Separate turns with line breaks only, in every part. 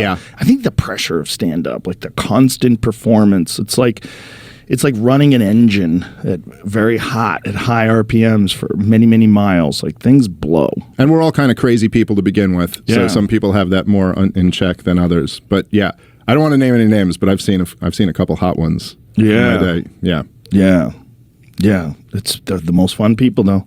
Yeah.
I think the pressure of stand-up, like the constant performance, it's like running an engine at very hot, at high RPMs for many, many miles. Like things blow.
And we're all kind of crazy people to begin with. Yeah. So some people have that more in check than others. But yeah, I don't want to name any names, but I've seen a couple hot ones.
Yeah.
In my day. Yeah.
Yeah. Yeah. It's the most fun people though.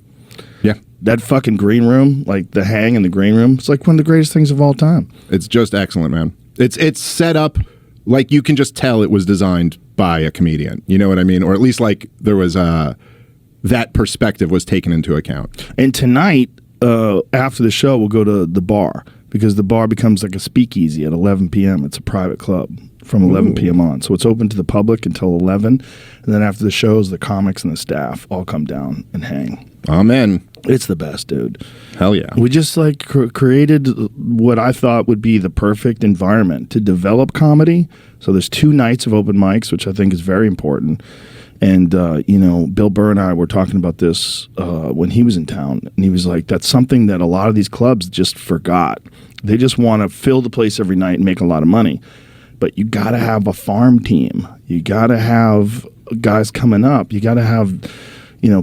Yeah.
That fucking green room, like the hang in the green room, it's like one of the greatest things of all time.
It's just excellent, man. It's set up like you can just tell it was designed by a comedian. You know what I mean? Or at least like there was that perspective was taken into account.
And tonight, after the show, we'll go to the bar because the bar becomes like a speakeasy at 11 p.m. It's a private club from 11 p.m. on. So it's open to the public until 11. And then after the shows, the comics and the staff all come down and hang.
Amen.
It's the best, dude.
Hell yeah.
We just like created what I thought would be the perfect environment to develop comedy. So there's 2 nights of open mics, which I think is very important. And, Bill Burr and I were talking about this when he was in town. And he was like, that's something that a lot of these clubs just forgot. They just want to fill the place every night and make a lot of money. But you got to have a farm team. You got to have guys coming up. You got to have,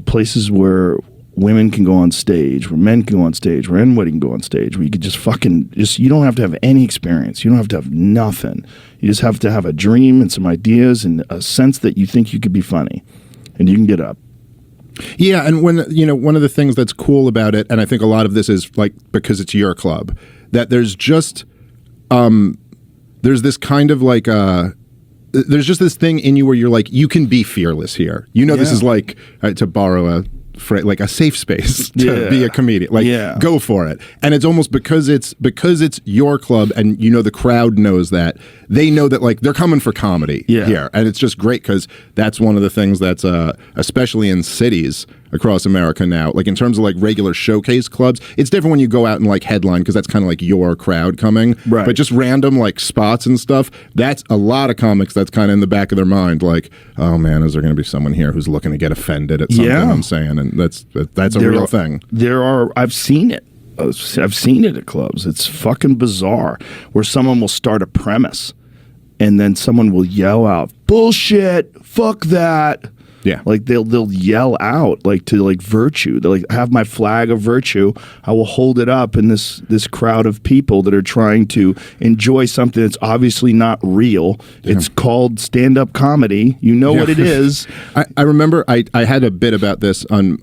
places where women can go on stage, where men can go on stage, where anybody can go on stage, where you could just you don't have to have any experience. You don't have to have nothing. You just have to have a dream and some ideas and a sense that you think you could be funny and you can get up.
Yeah, and when one of the things that's cool about it, and I think a lot of this is like because it's your club, that there's just there's this kind of like there's just this thing in you where you're like, you can be fearless here. This is like to borrow like a safe space to be a comedian. Like, go for it. And it's almost because it's your club, and the crowd knows that. They know that like they're coming for comedy here, and it's just great because that's one of the things that's especially in cities across America now. Like in terms of like regular showcase clubs, it's different when you go out and like headline because that's kind of like your crowd coming.
Right.
But just random like spots and stuff. That's a lot of comics. That's kind of in the back of their mind. Like, oh man, is there going to be someone here who's looking to get offended at something I'm saying? And that's a real thing.
I've seen it. I've seen it at clubs. It's fucking bizarre where someone will start a premise and then someone will yell out, bullshit, fuck that.
Yeah.
Like they'll yell out like to like virtue. They'll like have my flag of virtue. I will hold it up in this crowd of people that are trying to enjoy something that's obviously not real. Yeah. It's called stand-up comedy. You know what it is.
I remember I had a bit about this on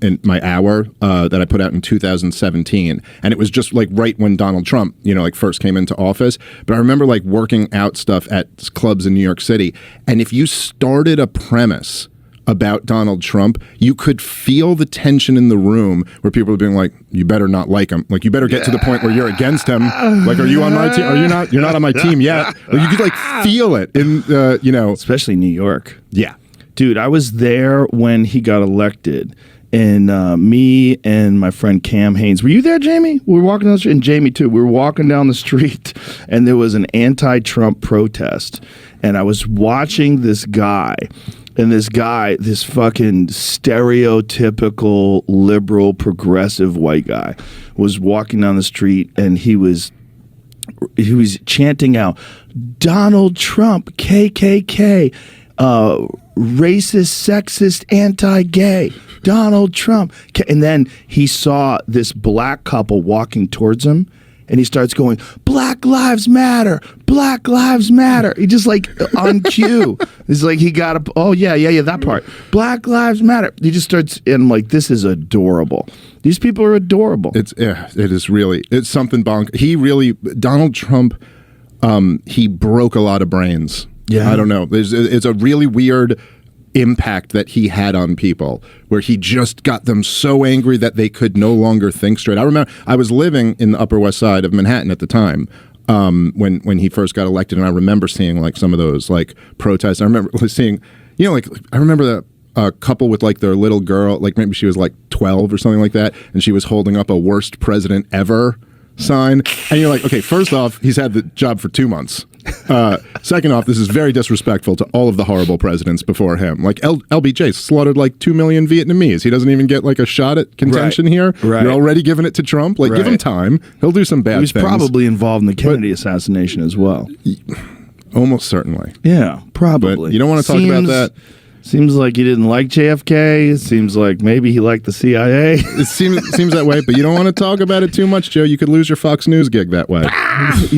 in my hour that I put out in 2017, and it was just like right when Donald Trump, like first came into office. But I remember like working out stuff at clubs in New York City, and if you started a premise about Donald Trump, you could feel the tension in the room where people are being like, you better not like him. Like, you better get to the point where you're against him. Like, are you on my team? Are you not? You're not on my team yet. Like, you could like feel it in,
especially New York.
Yeah.
Dude, I was there when he got elected. And me and my friend Cam Haynes. Were you there, Jamie? We were walking down the street, and Jamie too. We were walking down the street, and there was an anti-Trump protest. And I was watching this guy. And this fucking stereotypical liberal progressive white guy was walking down the street, and he was chanting out, Donald Trump, KKK, racist, sexist, anti-gay, Donald Trump. And then he saw this black couple walking towards him, and he starts going, Black Lives Matter, Black Lives Matter. He just like on cue. It's like he got a, that part. Black Lives Matter. He just starts, and I'm like, this is adorable. These people are adorable.
It is really, it's something Donald Trump, he broke a lot of brains. Yeah. I don't know. It's a really weird impact that he had on people, where he just got them so angry that they could no longer think straight. I remember I was living in the Upper West Side of Manhattan at the time when he first got elected, and I remember seeing like some of those like protests. I remember seeing, I remember a couple with like their little girl, like maybe she was like 12 or something like that, and she was holding up a worst president ever sign, and you're like, okay, first off, he's had the job for 2 months. Second off, this is very disrespectful to all of the horrible presidents before him. Like LBJ slaughtered like 2 million Vietnamese. He doesn't even get like a shot at contention here.
Right.
You're already giving it to Trump. Like, give him time. He'll do some bad things.
He was probably involved in the Kennedy assassination as well.
Almost certainly.
Yeah, probably.
But you don't want to talk about that.
Seems like he didn't like JFK. It seems like maybe he liked the CIA.
It seems that way, but you don't want to talk about it too much, Joe. You could lose your Fox News gig that way.